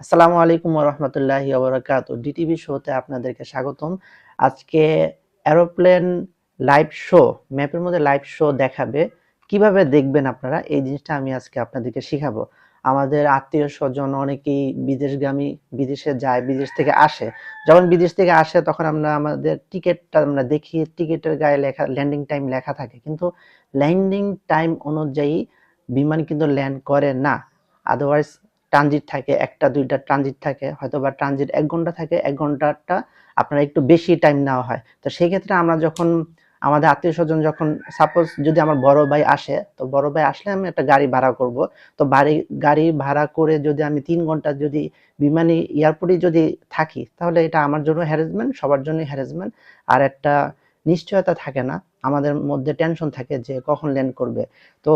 আসসালামু আলাইকুম ওয়া রাহমাতুল্লাহি ওয়া বারাকাতুহু। ডিটিভি শোতে আপনাদেরকে স্বাগতম। আজকে এরোপ্লেন লাইভ শো, ম্যাপের মধ্যে লাইভ শো দেখাবে। কিভাবে দেখবেন আপনারা এই জিনিসটা আমি আজকে আপনাদেরকে শিখাবো। আমাদের আত্মীয়স্বজন অনেকেই বিদেশগামী, বিদেশে যায়, বিদেশ থেকে আসে। যখন বিদেশ থেকে আসে তখন আমরা আমাদের টিকেটটা আমরা দেখি, টিকেটের গায়ে লেখা ল্যান্ডিং টাইম লেখা থাকে। কিন্তু ল্যান্ডিং টাইম অনুযায়ী বিমান কিন্তু ল্যান্ড করে না। আদারওয়াইজ ট্রানজিট থাকে, ১টা ২টা ট্রানজিট থাকে, হয়তোবা ট্রানজিট ১ ঘন্টা থাকে, ১ ঘন্টাটা আপনার একটু বেশি টাইম নেওয়া হয়। তো সেক্ষেত্রে আমরা যখন আমাদের আত্মীয়স্বজন যখন সাপোজ যদি আমার বড় ভাই আসে, তো বড় ভাই আসলে আমি একটা গাড়ি ভাড়া করব। তো গাড়ি ভাড়া করে যদি আমি ৩ ঘন্টা যদি বিমানে এয়ারপোর্টে যদি থাকি, তাহলে এটা আমার জন্য হ্যারাসমেন্ট, সবার জন্যই হ্যারাসমেন্ট। আর একটা নিশ্চয়তা থাকে না, আমাদের মধ্যে টেনশন থাকে যে কখন ল্যান্ড করবে। তো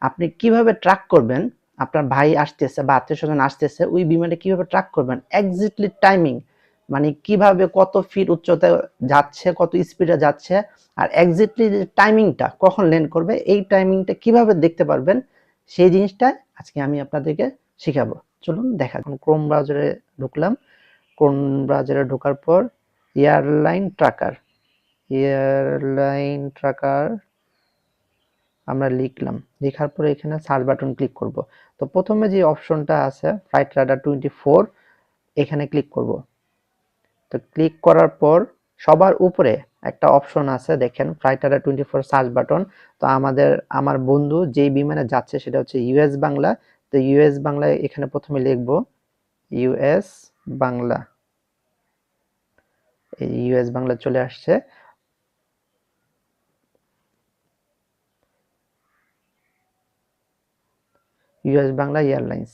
আপনি কিভাবে ট্র্যাক করবেন আপনার ভাই আসতেছে বা আত্মীয়স্বজন আসতেছে, ওই বিমানে কিভাবে ট্র্যাক করবেন এক্স্যাক্টলি টাইমিং, মানে কিভাবে কত ফিট উচ্চতায় যাচ্ছে, কত স্পিডে যাচ্ছে, আর এক্স্যাক্টলি যে টাইমিংটা কখন ল্যান্ড করবে, এই টাইমিংটা কিভাবে দেখতে পারবেন, সেই জিনিসটা আজকে আমি আপনাদেরকে শিখাবো। চলুন দেখা যাক। ক্রোম ব্রাউজারে ঢুকলাম। ক্রোম ব্রাউজারে ঢোকার পর এয়ারলাইন ট্র্যাকার, এয়ারলাইন ট্র্যাকার আমরা লিখলাম। লেখার পরে এখানে সার্চ বাটন ক্লিক করব। তো প্রথমে যে অপশনটা আছে ফ্লাইট রাডার 24, এখানে ক্লিক করব। তো ক্লিক করার পর সবার উপরে একটা অপশন আছে, দেখেন ফ্লাইট রাডার 24 সার্চ বাটন। তো আমার বন্ধু যেই বিমানে যাচ্ছে সেটা হচ্ছে ইউএস বাংলা। তো ইউএস বাংলায় এখানে প্রথমে লিখব ইউএস বাংলা। এই ইউএস বাংলা চলে আসছে। US Bangla airlines.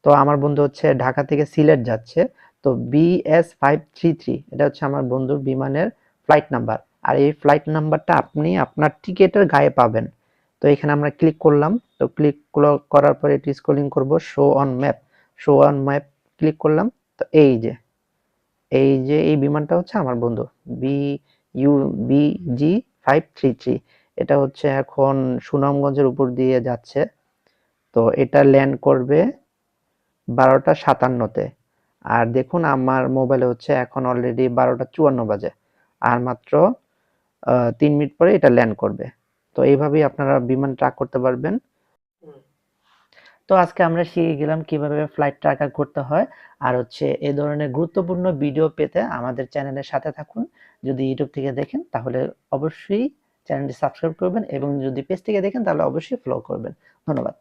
তো আমার বন্ধু হচ্ছে ঢাকা থেকে সিলেট যাচ্ছে। তো BS533 এটা হচ্ছে আমার বন্ধুর বিমানের ফ্লাইট নাম্বার। আর এই ফ্লাইট নাম্বারটা আপনি আপনার টিকেটের গায়ে পাবেন। তো এখানে আমরা ক্লিক করলাম। তো ক্লিক করার পরে এটি স্ক্রলিং করব, show on map. Show on map click করলাম। তো এই যে এই বিমানটা হচ্ছে আমার বন্ধু BG533। এটা হচ্ছে এখন সুনামগঞ্জের উপর দিয়ে যাচ্ছে। তো এটা ল্যান্ড করবে 12টা 57-তে। আর দেখুন আমার মোবাইলে হচ্ছে এখন অলরেডি 12টা 54 বাজে। আর মাত্র ৩ মিনিট পরে এটা ল্যান্ড করবে। তো এইভাবেই আপনারা বিমান ট্র্যাক করতে পারবেন। তো আজকে আমরা শিখে গেলাম কিভাবে ফ্লাইট ট্র্যাকার করতে হয়। আর হচ্ছে এই ধরনের গুরুত্বপূর্ণ ভিডিও পেতে আমাদের চ্যানেলের সাথে থাকুন। যদি ইউটিউব থেকে দেখেন তাহলে অবশ্যই চ্যানেলটি সাবস্ক্রাইব করবেন, এবং যদি পেজ থেকে দেখেন তাহলে অবশ্যই ফলো করবেন। ধন্যবাদ।